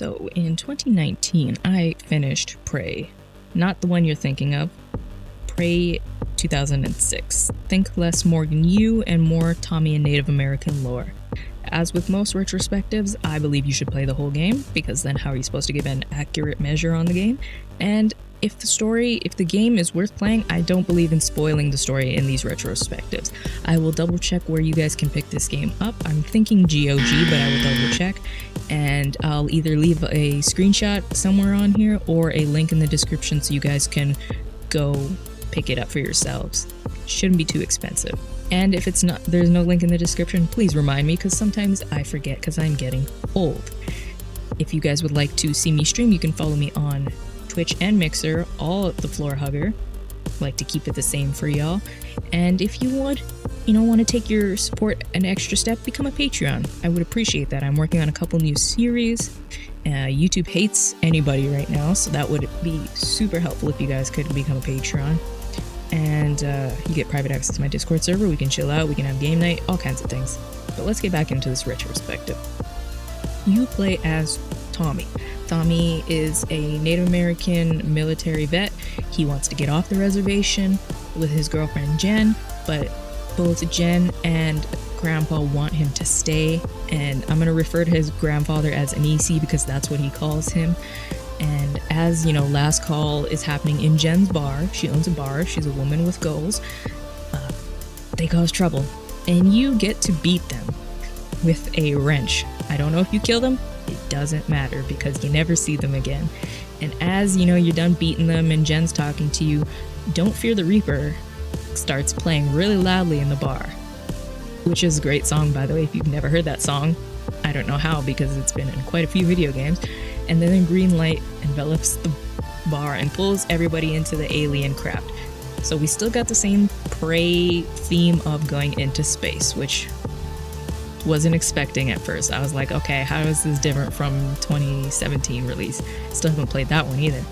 So in 2019, I finished Prey. Not the one you're thinking of. Prey 2006. Think less Morgan Yu and more Tommy and Native American lore. As with most retrospectives, I believe you should play the whole game, because then how are you supposed to give an accurate measure on the game? And if the game is worth playing, I don't believe in spoiling the story in these retrospectives. I will double check where you guys can pick this game up. I'm thinking GOG, but I will double check. And I'll either leave a screenshot somewhere on here or a link in the description so you guys can go pick it up for yourselves. Shouldn't be too expensive. And if there's no link in the description, please remind me, because sometimes I forget because I'm getting old. If you guys would like to see me stream, you can follow me on Twitch and Mixer, all at the Floor Hugger. Like to keep it the same for y'all. And if you want to take your support an extra step, become a Patreon. I would appreciate that. I'm working on a couple new series. YouTube hates anybody right now, so that would be super helpful if you guys could become a Patreon. And you get private access to my Discord server. We can chill out, we can have game night, all kinds of things. But let's get back into this retrospective. You play as Tommy. Tommy is a Native American military vet. He wants to get off the reservation with his girlfriend Jen, but both Jen and Grandpa want him to stay, and I'm going to refer to his grandfather as Anisi because that's what he calls him. And as you know, last call is happening in Jen's bar. She owns a bar. She's a woman with goals. They cause trouble, and you get to beat them with a wrench. I don't know if you kill them. It doesn't matter because you never see them again. And as you know, you're done beating them and Jen's talking to you, Don't Fear the Reaper starts playing really loudly in the bar, which is a great song, by the way. If you've never heard that song, I don't know how, because it's been in quite a few video games. And then a green light envelops the bar and pulls everybody into the alien craft. So we still got the same Prey theme of going into space, which wasn't expecting at first. I was like, okay, how is this different from 2017 release? Still haven't played that one either.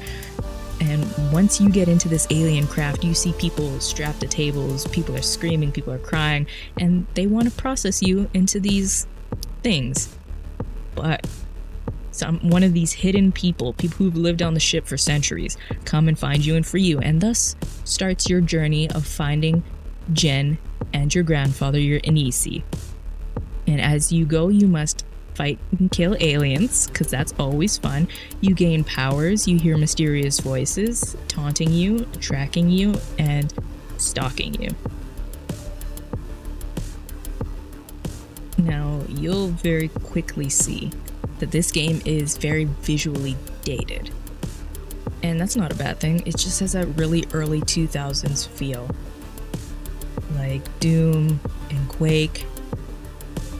And once you get into this alien craft, you see people strapped to tables, people are screaming, people are crying, and they want to process you into these things. But one of these hidden people who've lived on the ship for centuries, come and find you and free you, and thus starts your journey of finding Jen and your grandfather, your Anisi. And as you go, you must fight and kill aliens, because that's always fun. You gain powers, you hear mysterious voices taunting you, tracking you, and stalking you. Now, you'll very quickly see that this game is very visually dated. And that's not a bad thing, it just has that really early 2000s feel. Like Doom and Quake.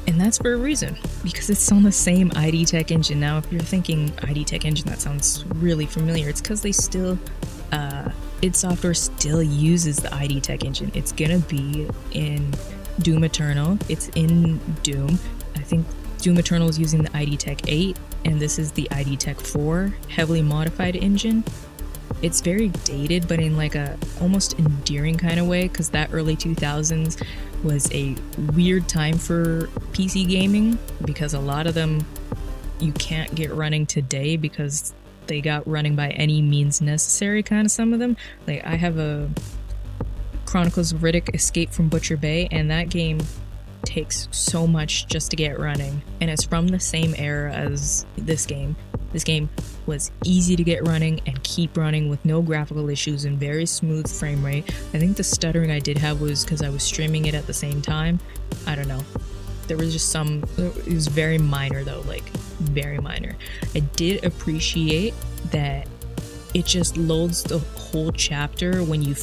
And that's for a reason, because it's on the same ID Tech engine. Now, if you're thinking ID Tech engine, that sounds really familiar. It's because they still, id Software still uses the ID Tech engine. It's gonna be in Doom Eternal. It's in Doom. I think Doom Eternal is using the ID Tech 8, and this is the ID Tech 4 heavily modified engine. It's very dated, but in like a almost endearing kind of way, because that early 2000s was a weird time for PC gaming, because a lot of them you can't get running today because they got running by any means necessary, kind of some of them. Like I have a Chronicles of Riddick Escape from Butcher Bay, and that game takes so much just to get running, and it's from the same era as this game. This game was easy to get running and keep running with no graphical issues and very smooth frame rate. I think the stuttering I did have was because I was streaming it at the same time. I don't know. There was just it was very minor though, like very minor. I did appreciate that it just loads the whole chapter when you're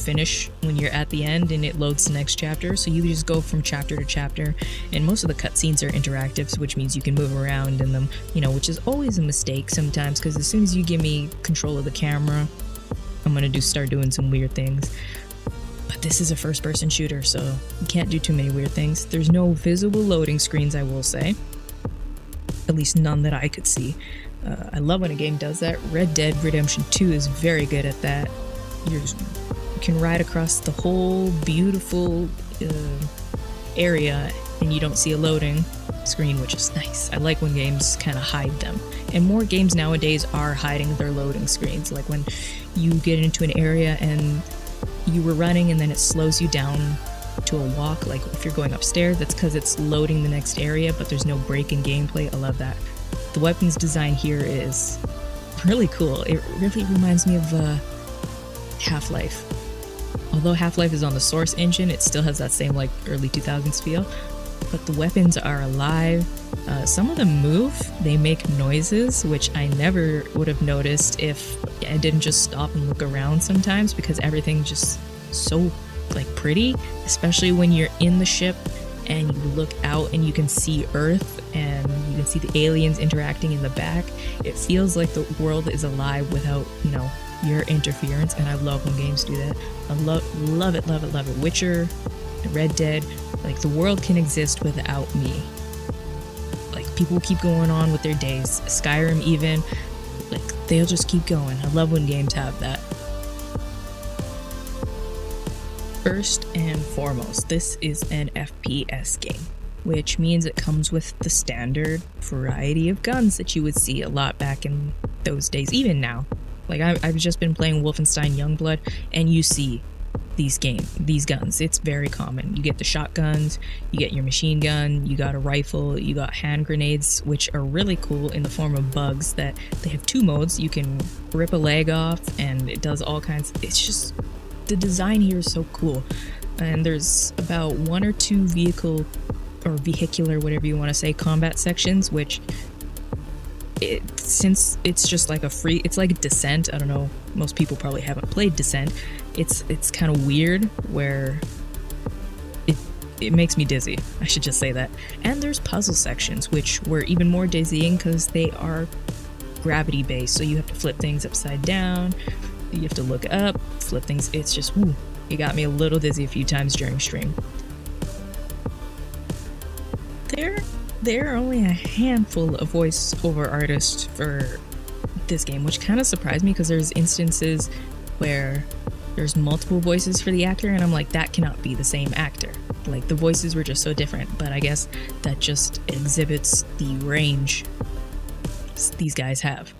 at the end, and it loads the next chapter. So you just go from chapter to chapter, and most of the cutscenes are interactive, which means you can move around in them, which is always a mistake sometimes, because as soon as you give me control of the camera, I'm gonna start doing some weird things. But this is a first-person shooter, so you can't do too many weird things. There's no visible loading screens, I will say. At least none that I could see. I love when a game does that. Red Dead Redemption 2 is very good at that. You can ride across the whole beautiful area and you don't see a loading screen, which is nice. I like when games kind of hide them. And more games nowadays are hiding their loading screens. Like when you get into an area and you were running and then it slows you down to a walk, like if you're going upstairs, that's because it's loading the next area, but there's no break in gameplay. I love that. The weapons design here is really cool. It really reminds me of Half-Life. Although Half-Life is on the Source engine, it still has that same like early 2000s feel. But the weapons are alive. Some of them move. They make noises, which I never would have noticed if I didn't just stop and look around sometimes, because everything's just so like pretty, especially when you're in the ship and you look out and you can see Earth and you can see the aliens interacting in the back. It feels like the world is alive without, your interference, and I love when games do that. I love it. Witcher, Red Dead, like the world can exist without me. Like people keep going on with their days. Skyrim even, like they'll just keep going. I love when games have that. First and foremost, this is an FPS game, which means it comes with the standard variety of guns that you would see a lot back in those days, even now. Like I've just been playing Wolfenstein Youngblood, and you see these guns. It's very common. You get the shotguns, you get your machine gun, you got a rifle, you got hand grenades, which are really cool in the form of bugs that they have two modes. You can rip a leg off, and it does all kinds. It's just, the design here is so cool. And there's about one or two vehicular, whatever you want to say, combat sections, which since it's just like it's like Descent. I don't know, most people probably haven't played Descent. It's kind of weird where it makes me dizzy. I should just say that. And there's puzzle sections, which were even more dizzying because they are gravity based. So you have to flip things upside down. You have to look up, flip things. It's just, it got me a little dizzy a few times during stream. There are only a handful of voiceover artists for this game, which kind of surprised me because there's instances where there's multiple voices for the actor, and I'm like, that cannot be the same actor. Like, the voices were just so different, but I guess that just exhibits the range these guys have.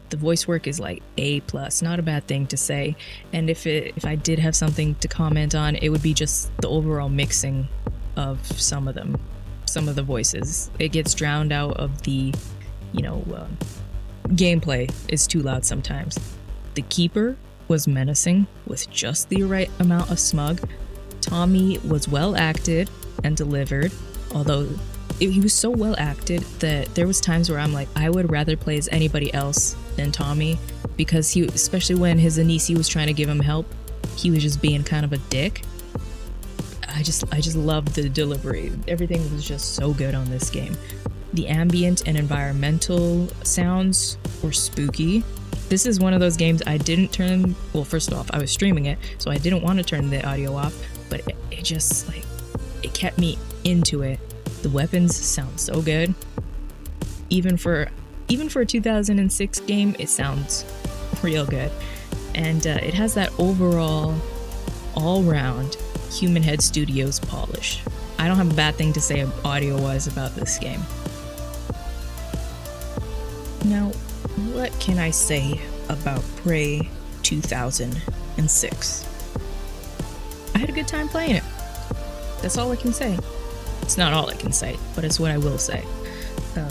The voice work is like A+, not a bad thing to say, and if I did have something to comment on, it would be just the overall mixing of some of the voices. It gets drowned out of the, gameplay is too loud sometimes. The Keeper was menacing with just the right amount of smug. Tommy was well acted and delivered, although he was so well acted that there was times where I'm like, I would rather play as anybody else than Tommy, because especially when his Anisi was trying to give him help, he was just being kind of a dick. I just loved the delivery. Everything was just so good on this game. The ambient and environmental sounds were spooky. This is one of those games I didn't turn, well, first off, I was streaming it, so I didn't want to turn the audio off, but it just, like, it kept me into it. The weapons sound so good. Even for a 2006 game, it sounds real good. And it has that overall, all-round Human Head Studios polish. I don't have a bad thing to say audio-wise about this game. Now, what can I say about Prey 2006? I had a good time playing it. That's all I can say. It's not all I can say, but it's what I will say.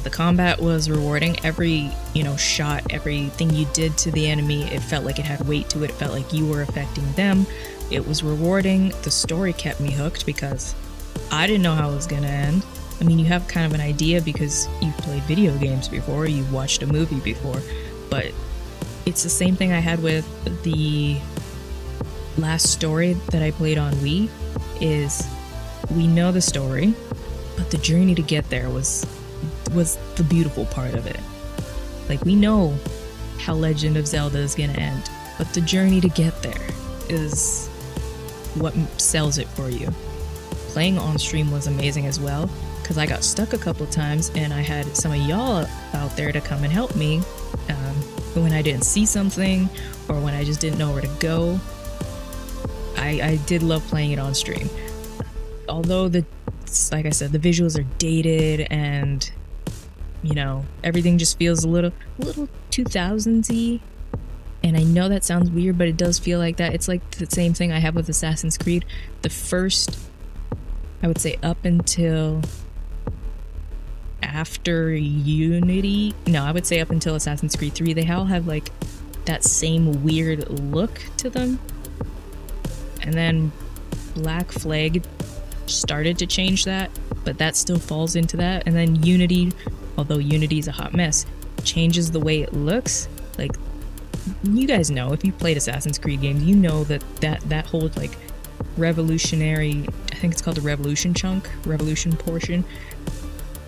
The combat was rewarding. Every, shot, everything you did to the enemy, it felt like it had weight to it. It felt like you were affecting them. It was rewarding. The story kept me hooked because I didn't know how it was going to end. I mean, you have kind of an idea because you've played video games before, you've watched a movie before, but it's the same thing I had with the last story that I played on Wii, is we know the story, but the journey to get there was the beautiful part of it. Like, we know how Legend of Zelda is going to end, but the journey to get there is what sells it for you. Playing on stream was amazing as well, because I got stuck a couple times and I had some of y'all out there to come and help me when I didn't see something or when I just didn't know where to go. I did love playing it on stream. Although the it's like I said, the visuals are dated, and you know, everything just feels a little 2000s-y. And I know that sounds weird, but it does feel like that. It's like the same thing I have with Assassin's Creed. The first, I would say, up until after Unity, no, I would say up until Assassin's Creed 3, they all have like that same weird look to them. And then Black Flag started to change that, but that still falls into that. And then Unity, although Unity's a hot mess, changes the way it looks. Like, you guys know, if you've played Assassin's Creed games, you know that whole like revolutionary, I think it's called the revolution portion,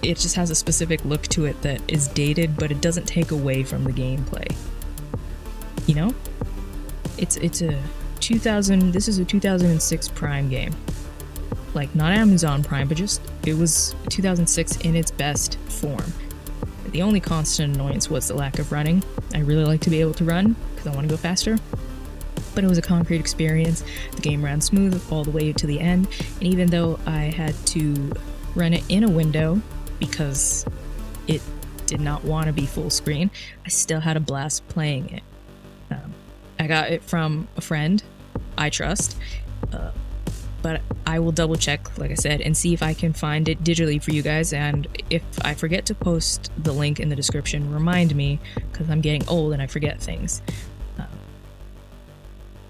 it just has a specific look to it that is dated, but it doesn't take away from the gameplay. You know? It's a 2000, this is a 2006 Prime game. Like, not Amazon Prime, but just, it was 2006 in its best form. The only constant annoyance was the lack of running. I really like to be able to run, because I want to go faster. But it was a concrete experience. The game ran smooth all the way to the end, and even though I had to run it in a window, because it did not want to be full screen, I still had a blast playing it. I got it from a friend I trust, but I will double check, like I said, and see if I can find it digitally for you guys. And if I forget to post the link in the description, remind me, because I'm getting old and I forget things.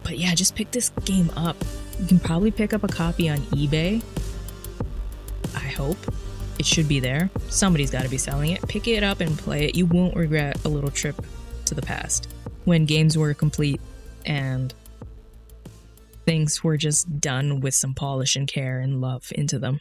But yeah, just pick this game up. You can probably pick up a copy on eBay. I hope. It should be there. Somebody's got to be selling it. Pick it up and play it. You won't regret a little trip to the past, when games were complete and things were just done with some polish and care and love into them.